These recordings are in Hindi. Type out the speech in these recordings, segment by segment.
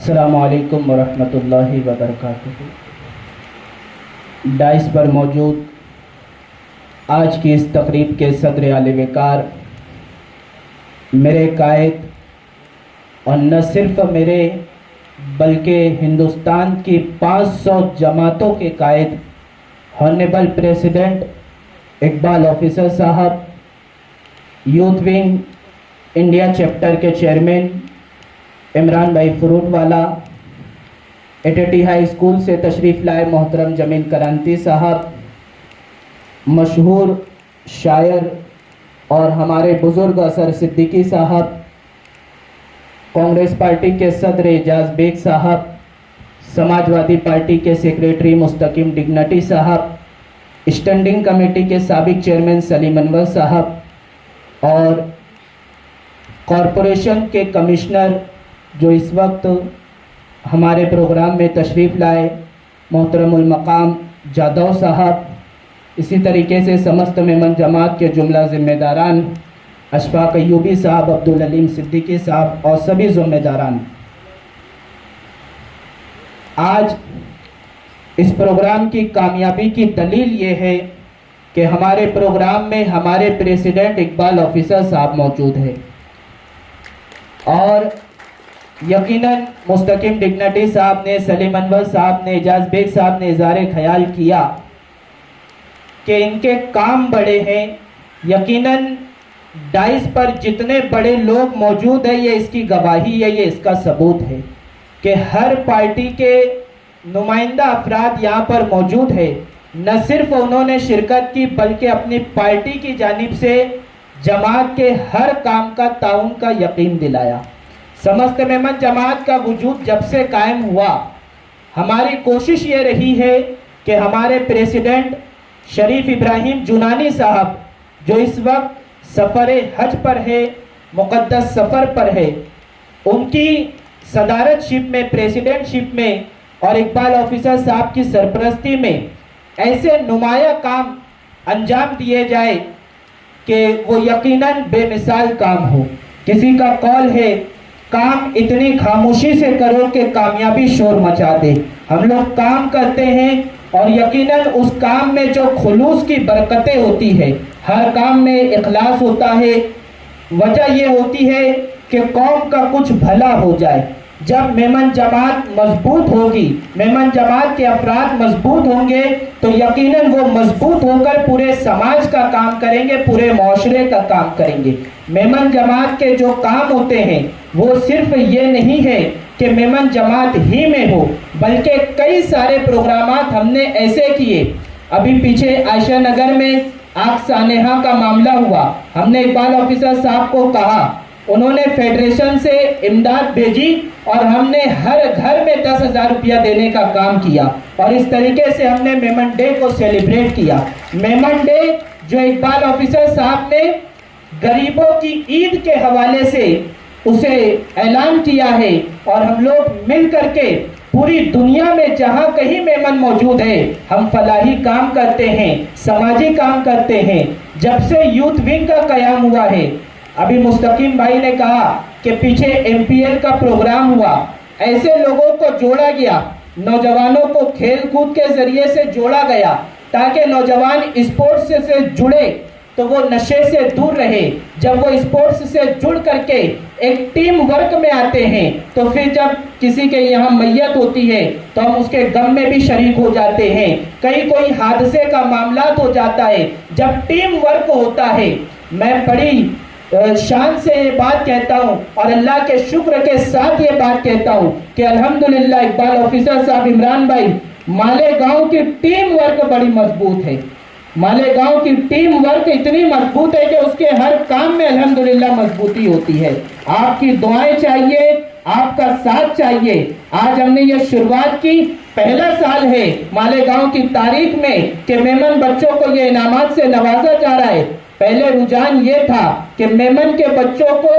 अस्सलामुअलैकुम वरहमतुल्लाहि वबरकातुहू। डाइस पर मौजूद आज की इस तकरीब के सदर आले वकार मेरे कायद और न सिर्फ मेरे बल्कि हिंदुस्तान की 500 जमातों के कायद हॉनरेबल प्रेसिडेंट इकबाल ऑफिसर साहब, यूथ विंग इंडिया चैप्टर के चेयरमैन इमरान भाई फ्रूट वाला, एटीटी हाई स्कूल से तशरीफ़ लाए मोहतरम जमील करांती साहब, मशहूर शायर और हमारे बुज़ुर्ग असर सिद्दीकी साहब, कांग्रेस पार्टी के सदर एजाज बेग साहब, समाजवादी पार्टी के सेक्रेटरी मुस्तकीम डिग्नटी साहब, स्टैंडिंग कमेटी के साबिक चेयरमैन सलीम अनवर साहब और कॉरपोरेशन के कमिश्नर जो इस वक्त हमारे प्रोग्राम में तशरीफ़ लाए मोहतरमुल मकाम जादव साहब, इसी तरीके से समस्त मेमन जमात के जुमला ज़िम्मेदारान अशफाक अयूबी साहब, अब्दुल अलीम सिद्दीकी साहब और सभी ज़िम्मेदारान, आज इस प्रोग्राम की कामयाबी की दलील ये है कि हमारे प्रोग्राम में हमारे प्रेसिडेंट इकबाल ऑफिसर साहब मौजूद है और यकीनन मुस्तकीम डिग्नटी साहब ने, सलीम अनवर साहब ने, एजाज बेग साहब ने इज़हार ख्याल किया कि इनके काम बड़े हैं। यकीनन डाइस पर जितने बड़े लोग मौजूद हैं, ये इसकी गवाही है, ये इसका सबूत है कि हर पार्टी के नुमाइंदा अफराद यहाँ पर मौजूद है। न सिर्फ उन्होंने शिरकत की बल्कि अपनी पार्टी की जानिब से जमात के हर काम का ताउन का यकीन दिलाया। समस्त मेमन जमात का वजूद जब से कायम हुआ, हमारी कोशिश ये रही है कि हमारे प्रेसिडेंट शरीफ इब्राहिम जुनानी साहब जो इस वक्त सफ़र हज पर है, मुक़द्दस सफ़र पर है, उनकी सदारतशिप में, प्रेसिडेंटशिप में और इकबाल ऑफिसर साहब की सरपरस्ती में ऐसे नुमाया काम अंजाम दिए जाए कि वो यकीनन बेमिसाल काम हो। किसी का कौल है, काम इतनी खामोशी से करो कि कामयाबी शोर मचा दे। हम लोग काम करते हैं और यकीनन उस काम में जो खुलूस की बरकतें होती है, हर काम में इखलास होता है। वजह ये होती है कि कौम का कुछ भला हो जाए। जब मेमन जमात मजबूत होगी, मेमन जमात के अफराद मजबूत होंगे तो यकीनन वो मजबूत होकर पूरे समाज का काम करेंगे, पूरे माशरे का काम करेंगे। मेमन जमात के जो काम होते हैं वो सिर्फ ये नहीं है कि मेमन जमात ही में हो, बल्कि कई सारे प्रोग्रामात हमने ऐसे किए। अभी पीछे आयशा नगर में आग सानेहा का मामला हुआ, हमने इकबाल ऑफिसर साहब को कहा, उन्होंने फेडरेशन से इमदाद भेजी और हमने हर घर में 10,000 रुपया देने का काम किया और इस तरीके से हमने मेमन डे को सेलिब्रेट किया। मेमन डे जो इकबाल ऑफिसर साहब ने गरीबों की ईद के हवाले से उसे ऐलान किया है और हम लोग मिल करके पूरी दुनिया में जहाँ कहीं मेमन मौजूद है, हम फलाही काम करते हैं, समाजी काम करते हैं। जब से यूथ विंग का कयाम हुआ है, अभी मुस्तकीम भाई ने कहा कि पीछे MPL का प्रोग्राम हुआ, ऐसे लोगों को जोड़ा गया, नौजवानों को खेल कूद के जरिए से जोड़ा गया ताकि नौजवान स्पोर्ट्स से जुड़े तो वो नशे से दूर रहे। जब वो स्पोर्ट्स से जुड़ करके एक टीम वर्क में आते हैं तो फिर जब किसी के यहाँ मैयत होती है तो हम उसके गम में भी शरीक हो जाते हैं। कहीं कोई हादसे का मामला हो जाता है। जब टीम वर्क होता है, मैं बड़ी शान से ये बात कहता हूँ और अल्लाह के शुक्र के साथ ये बात कहता हूँ कि अल्हम्दुलिल्लाह इकबाल ऑफिसर साहब, इमरान भाई, मालेगांव की टीम वर्क बड़ी मजबूत है। मालेगांव की टीम वर्क इतनी मजबूत है कि उसके हर काम में अल्हम्दुलिल्लाह मजबूती होती है। आपकी दुआएं चाहिए, आपका साथ चाहिए। आज हमने ये शुरुआत की, पहला साल है मालेगांव की तारीख में कि मेमन बच्चों को ये इनामात से नवाजा जा रहा है। पहले रुझान ये था कि मेमन के बच्चों को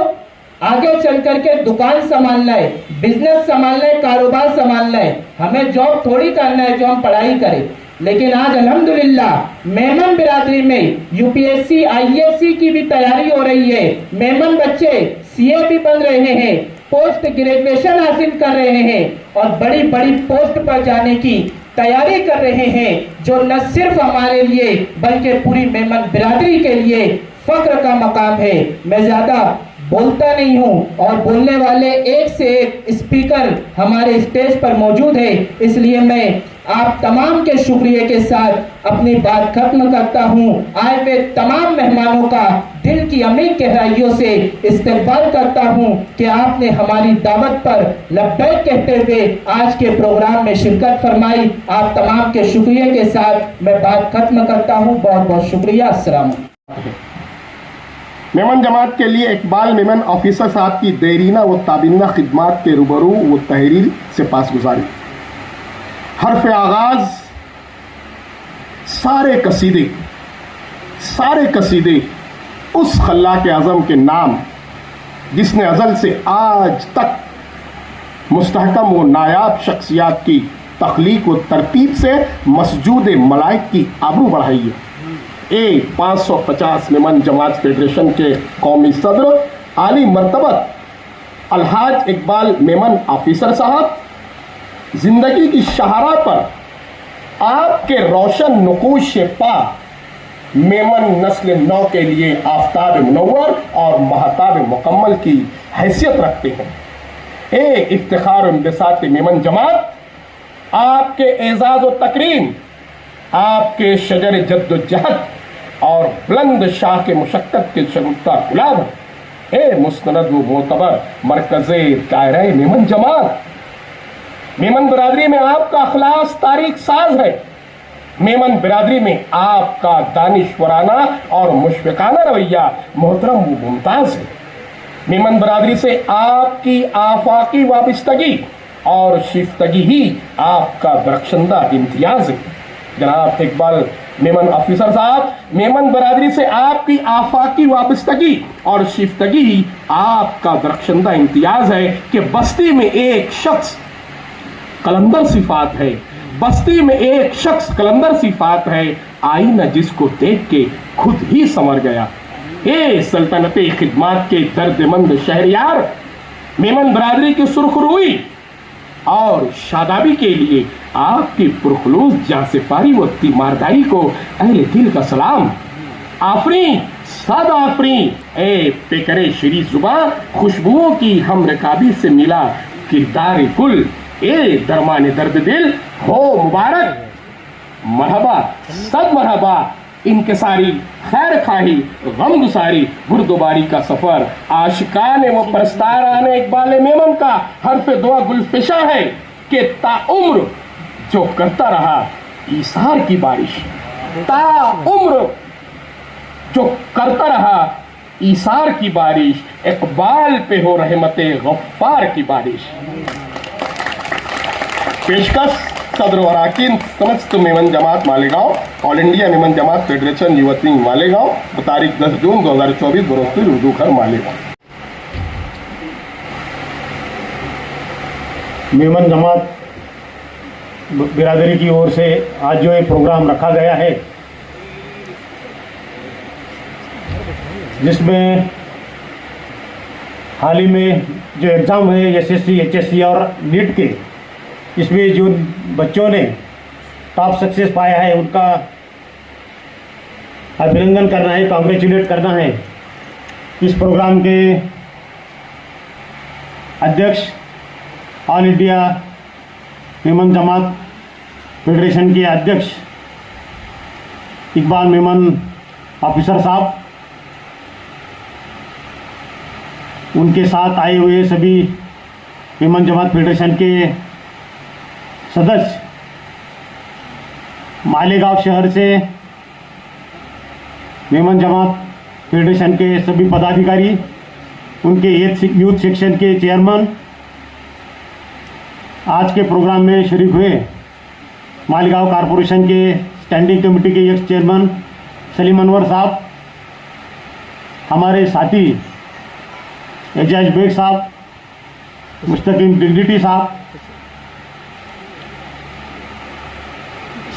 आगे चल करके दुकान संभालना है, बिजनेस संभालना है, कारोबार संभालना है। हमें जॉब थोड़ी करना है जो हम पढ़ाई करें। लेकिन आज अल्हम्दुलिल्लाह मेमन बिरादरी में UPSC IASC की भी तैयारी हो रही है। मेमन बच्चे CA भी बन रहे हैं, पोस्ट ग्रेजुएशन हासिल कर रहे हैं और बड़ी बड़ी पोस्ट पर जाने की तैयारी कर रहे हैं, जो न सिर्फ हमारे लिए बल्कि पूरी मेमन बिरादरी के लिए फख्र का मकाम है। मैं ज्यादा बोलता नहीं हूं और बोलने वाले एक से एक स्पीकर हमारे स्टेज पर मौजूद है, इसलिए मैं आप तमाम के शुक्रिया के साथ अपनी बात खत्म करता हूं। आए हुए तमाम मेहमानों का दिल की अमीर गहराइयों से इस्तकबाल करता हूं कि आपने हमारी दावत पर लब्बैक कहते हुए आज के प्रोग्राम में शिरकत फरमाई। आप तमाम के शुक्रिया के साथ मैं बात खत्म करता हूं। बहुत बहुत शुक्रिया। अस्सलाम। मेमन जमात के लिए इकबाल मेमन ऑफिसर साहब की देरीना व ताबीना खिदमात के रूबरू व तहरीर से पास गुजारी। हरफ आगाज सारे कसीदे उस खल्लाक आज़म के नाम जिसने अज़ल से आज तक मुस्तहकम व नायाब शख्सियात की तख्लीक व तरतीब से मसजूद मलाइक की आबरू बढ़ाई है। 550 मेमन जमात फेडरेशन के कौमी सदर आली मरतबत अलहाज इकबाल मेमन ऑफिसर साहब, जिंदगी की शहारा पर आपके रोशन नुकूश पा मेमन नस्ल नौ के लिए आफ्ताब मुनव्वर और महताब मुकम्मल की हैसियत रखते हैं। एक इफ्तिखार बिसात मेमन जमात आपके एजाज व तकरीम, आपके शजर जद्दोजहद और बुलंद शाह के मुशक्कत के शगुफ्ता गुलाब ए मुस्तनद व मोतबर मरकज़े दायरा मेमन जमात। मेमन बिरादरी में आपका अखलास तारीख साज है। मेमन बिरादरी में आपका दानिशवराना और मुशफ़िकाना रवैया मोहतरम व मुमताज़ है। मेमन बिरादरी से आपकी आफाकी वाबस्तगी और शिफ्तगी ही आपका दरख्शंदा इम्तियाज है। जनाब इकबाल मेमन ऑफिसर साहब, मेमन बिरादरी से आपकी आफाकी वाबस्तगी और शिफ्तगी ही आपका दरख्शंदा इम्तियाज है कि बस्ती में एक शख्स कलंदर सिफात है, बस्ती में एक शख्स कलंदर सिफात है, आईना जिसको देख के खुद ही संवर गया। ए सल्तनते खिदमात के दर्दमंद शहरियार, मेमन बिरादरी की सुर्खरुई और शादाबी के लिए आपकी पुरखलूस जासिफारी व तीमारदारी को अहले दिल का सलाम। आफरी सादा आफरी ए पेकरे शरी जुबान, खुशबुओं की हम रकाबी से मिला किरदार कुल, ए दरमान दर्द दिल हो मुबारक। मरहबा सद मरहबा इनकिसारी खैर खाही गम गुसारी गुरदुबारी का सफर, आशिकाने व परस्ताराने इकबाल मेमन का हरफ दुआ गुलफिशा है कि ताउम्र जो करता रहा ईसार की बारिश, ताउम्र जो करता रहा ईसार की बारिश, इकबाल पे हो रहमते गफ्फार की बारिश। पेशकश सदर वराकिन समस्त मेमन जमात मालेगांव, ऑल इंडिया मेमन जमात फेडरेशन युवती मालेगांव, तारीख 10 जून 2024 बरोस्ती उर्दू घर मालेगांव। मेमन जमात बिरादरी की ओर से आज जो एक प्रोग्राम रखा गया है, जिसमें हाल ही में जो एग्ज़ाम है एसएससी, एचएससी और नीट के, इसमें जो बच्चों ने टॉप सक्सेस पाया है उनका अभिनंदन करना है, कांग्रेचुलेट करना है। इस प्रोग्राम के अध्यक्ष ऑल इंडिया मेमन जमात फेडरेशन के अध्यक्ष इकबाल मेमन ऑफिसर साहब, उनके साथ आए हुए सभी मेमन जमात फेडरेशन के सदस्य, मालेगांव शहर से मेमन जमात फेडरेशन के सभी पदाधिकारी, उनके यूथ सेक्शन के चेयरमैन, आज के प्रोग्राम में शरीक हुए मालेगांव कारपोरेशन के स्टैंडिंग कमेटी के एक्स चेयरमैन सलीम अनवर साहब, हमारे साथी एजाज बेग साहब, मुस्तकीम डिग्निटी साहब,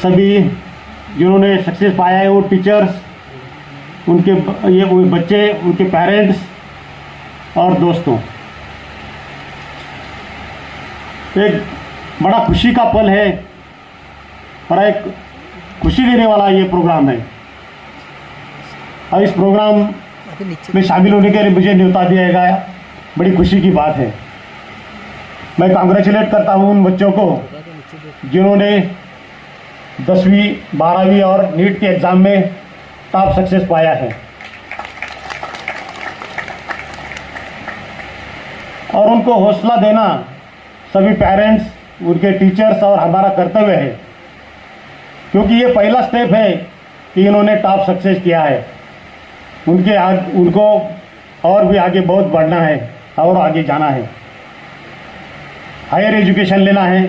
सभी जिन्होंने सक्सेस पाया है, वो टीचर्स, उनके ये बच्चे, उनके पेरेंट्स और दोस्तों, एक बड़ा खुशी का पल है और एक खुशी देने वाला ये प्रोग्राम है। और इस प्रोग्राम में शामिल होने के लिए मुझे न्योता दिया गया, बड़ी खुशी की बात है। मैं कांग्रेचुलेट करता हूँ उन बच्चों को जिन्होंने 10वीं 12वीं और नीट के एग्ज़ाम में टॉप सक्सेस पाया है। और उनको हौसला देना सभी पेरेंट्स, उनके टीचर्स और हमारा कर्तव्य है, क्योंकि ये पहला स्टेप है कि इन्होंने टॉप सक्सेस किया है। उनको और भी आगे बहुत बढ़ना है और आगे जाना है, हायर एजुकेशन लेना है।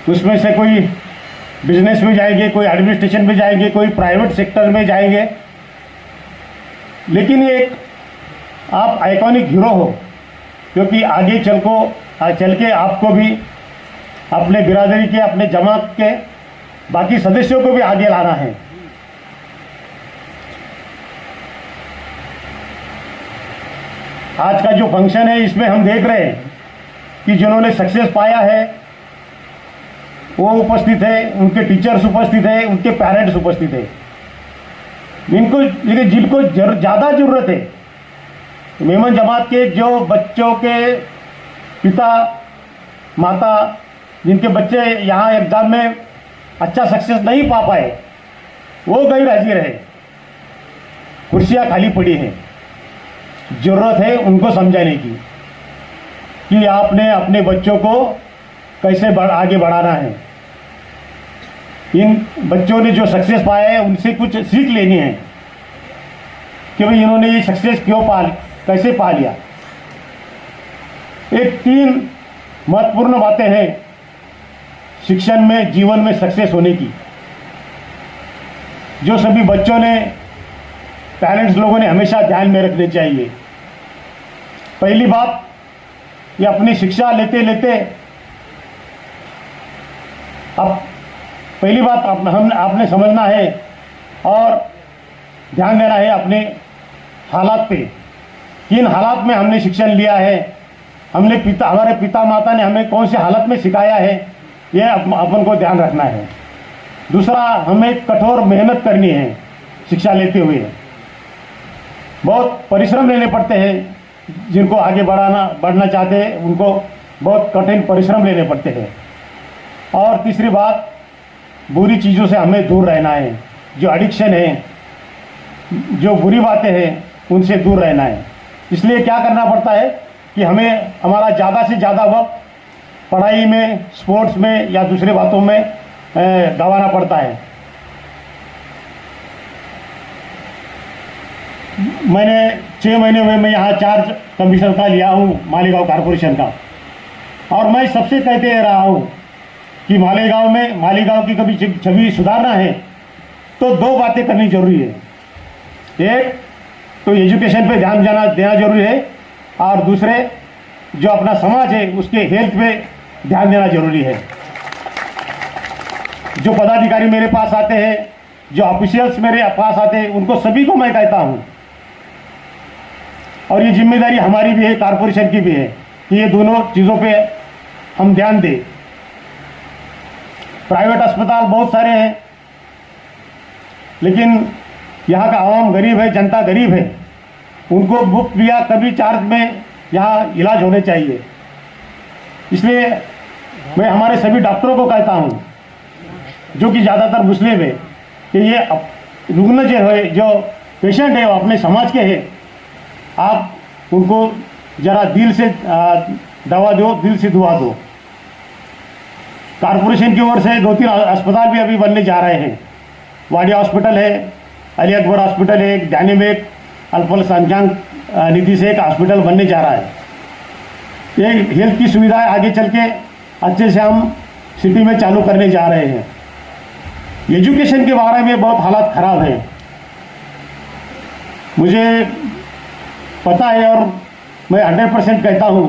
उसमें से कोई बिजनेस में जाएंगे, कोई एडमिनिस्ट्रेशन में जाएंगे, कोई प्राइवेट सेक्टर में जाएंगे, लेकिन एक आप आइकॉनिक हीरो हो, क्योंकि आगे चल के आपको भी अपने बिरादरी के, अपने जमात के बाकी सदस्यों को भी आगे लाना है। आज का जो फंक्शन है इसमें हम देख रहे हैं कि जिन्होंने सक्सेस पाया है वो उपस्थित है, उनके टीचर्स उपस्थित है, उनके पेरेंट्स उपस्थित है। जिनको ज़्यादा ज़रूरत है, मेमन जमात के जो बच्चों के पिता माता, जिनके बच्चे यहाँ एग्ज़ाम में अच्छा सक्सेस नहीं पा पाए, वो गैर हाजिर है, कुर्सियाँ खाली पड़ी हैं। ज़रूरत है उनको समझाने की कि आपने अपने बच्चों को कैसे आगे बढ़ाना है। इन बच्चों ने जो सक्सेस पाया है उनसे कुछ सीख लेनी है कि भाई इन्होंने ये सक्सेस कैसे पा लिया। एक 3 महत्वपूर्ण बातें हैं शिक्षण में, जीवन में सक्सेस होने की, जो सभी बच्चों ने, पेरेंट्स लोगों ने हमेशा ध्यान में रखनी चाहिए। पहली बात, ये अपनी शिक्षा लेते लेते आपने समझना है और ध्यान देना है अपने हालात पे। किन हालात में हमने शिक्षण लिया है, हमारे पिता माता ने हमें कौन से हालत में सिखाया है, यह अपन को ध्यान रखना है। दूसरा, हमें कठोर मेहनत करनी है शिक्षा लेते हुए। बहुत परिश्रम लेने पड़ते हैं, जिनको आगे बढ़ना चाहते हैं उनको बहुत कठिन परिश्रम लेने पड़ते हैं। और तीसरी बात, बुरी चीज़ों से हमें दूर रहना है। जो एडिक्शन है, जो बुरी बातें हैं, उनसे दूर रहना है। इसलिए क्या करना पड़ता है कि हमें हमारा ज़्यादा से ज़्यादा वक्त पढ़ाई में, स्पोर्ट्स में या दूसरे बातों में गंवाना पड़ता है। मैंने 6 महीने में मैं यहाँ चार्ज कमिश्नर का लिया हूँ, मालेगांव कॉरपोरेशन का, और मैं सबसे कहते रहा हूँ कि मालेगांव की कभी छवि सुधारना है तो 2 बातें करनी जरूरी है। एक तो एजुकेशन पे ध्यान देना जरूरी है, और दूसरे जो अपना समाज है उसके हेल्थ पे ध्यान देना जरूरी है। जो पदाधिकारी मेरे पास आते हैं, जो ऑफिशियल्स मेरे पास आते हैं, उनको सभी को मैं कहता हूँ, और ये जिम्मेदारी हमारी भी है, कारपोरेशन की भी है, कि ये दोनों चीज़ों पे हम ध्यान दें। प्राइवेट अस्पताल बहुत सारे हैं, लेकिन यहाँ का आवाम गरीब है, जनता गरीब है, उनको मुफ्त या कभी चार्ज में यहाँ इलाज होने चाहिए। इसलिए मैं हमारे सभी डॉक्टरों को कहता हूँ, जो कि ज़्यादातर मुस्लिम है, कि ये रुग्ण जो है, जो पेशेंट है, वो अपने समाज के हैं। आप उनको ज़रा दिल से दवा दो, दिल से दुआ दो। कारपोरेशन की ओर से 2-3 अस्पताल भी अभी बनने जा रहे हैं। वाडिया हॉस्पिटल है, अली अकबर हॉस्पिटल है, ध्यानी में एक अल्फल संजांग निधि से एक हॉस्पिटल बनने जा रहा है। ये हेल्थ की सुविधाएं आगे चल के अच्छे से हम सिटी में चालू करने जा रहे हैं। एजुकेशन के बारे में बहुत हालात ख़राब है, मुझे पता है, और मैं 100% कहता हूँ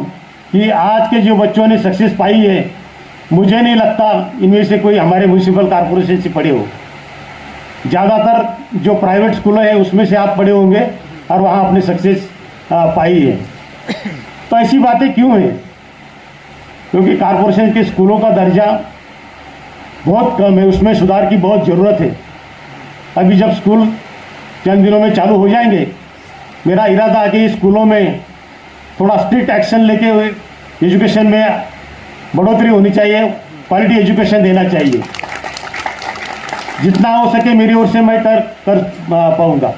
कि आज के जो बच्चों ने सक्सेस पाई है, मुझे नहीं लगता इनमें से कोई हमारे म्यूनिसिपल कॉरपोरेशन से पढ़े हो। ज़्यादातर जो प्राइवेट स्कूल है उसमें से आप पढ़े होंगे और वहाँ अपने सक्सेस पाई है। तो ऐसी बातें क्यों हैं? क्योंकि कॉरपोरेशन के स्कूलों का दर्जा बहुत कम है, उसमें सुधार की बहुत ज़रूरत है। अभी जब स्कूल चंद दिनों में चालू हो जाएंगे, मेरा इरादा है कि स्कूलों में थोड़ा स्ट्रिक्ट एक्शन लेके हुए एजुकेशन में बढ़ोतरी होनी चाहिए, क्वालिटी एजुकेशन देना चाहिए। जितना हो सके मेरी ओर से मैं कर पाऊँगा।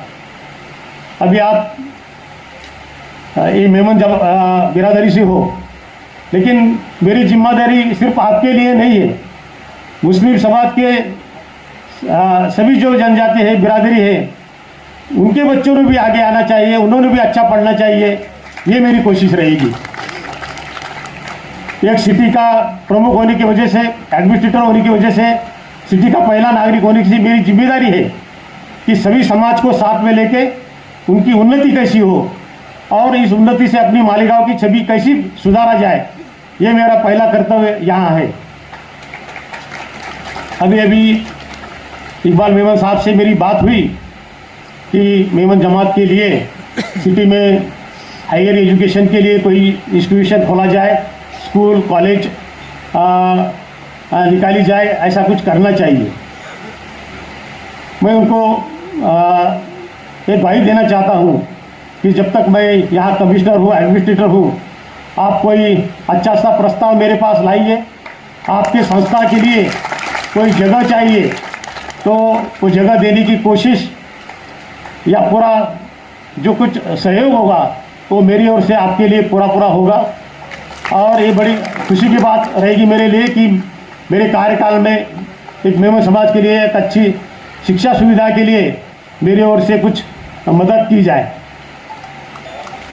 अभी आप ये मेमन जब बिरादरी से हो, लेकिन मेरी जिम्मेदारी सिर्फ आपके लिए नहीं है, मुस्लिम समाज के सभी जो जनजाति है, बिरादरी है, उनके बच्चों ने भी आगे आना चाहिए, उन्होंने भी अच्छा पढ़ना चाहिए, ये मेरी कोशिश रहेगी। एक सिटी का प्रमुख होने की वजह से, एडमिनिस्ट्रेटर होने की वजह से, सिटी का पहला नागरिक होने की मेरी जिम्मेदारी है कि सभी समाज को साथ में लेके उनकी उन्नति कैसी हो और इस उन्नति से अपनी मालेगांव की छवि कैसी सुधारा जाए, ये मेरा पहला कर्तव्य यहाँ है। अभी इकबाल मेमन साहब से मेरी बात हुई कि मेमन जमात के लिए सिटी में हायर एजुकेशन के लिए कोई इंस्टीट्यूशन खोला जाए, स्कूल कॉलेज निकाली जाए, ऐसा कुछ करना चाहिए। मैं उनको एक भाई देना चाहता हूँ कि जब तक मैं यहाँ कमिश्नर हूँ, एडमिनिस्ट्रेटर हूँ, आप कोई अच्छा सा प्रस्ताव मेरे पास लाइए। आपके संस्था के लिए कोई जगह चाहिए तो वो जगह देने की कोशिश या पूरा जो कुछ सहयोग होगा वो मेरी ओर से आपके लिए पूरा होगा। और ये बड़ी खुशी की बात रहेगी मेरे लिए कि मेरे कार्यकाल में एक मेमन समाज के लिए एक अच्छी शिक्षा सुविधा के लिए मेरी ओर से कुछ मदद की जाए।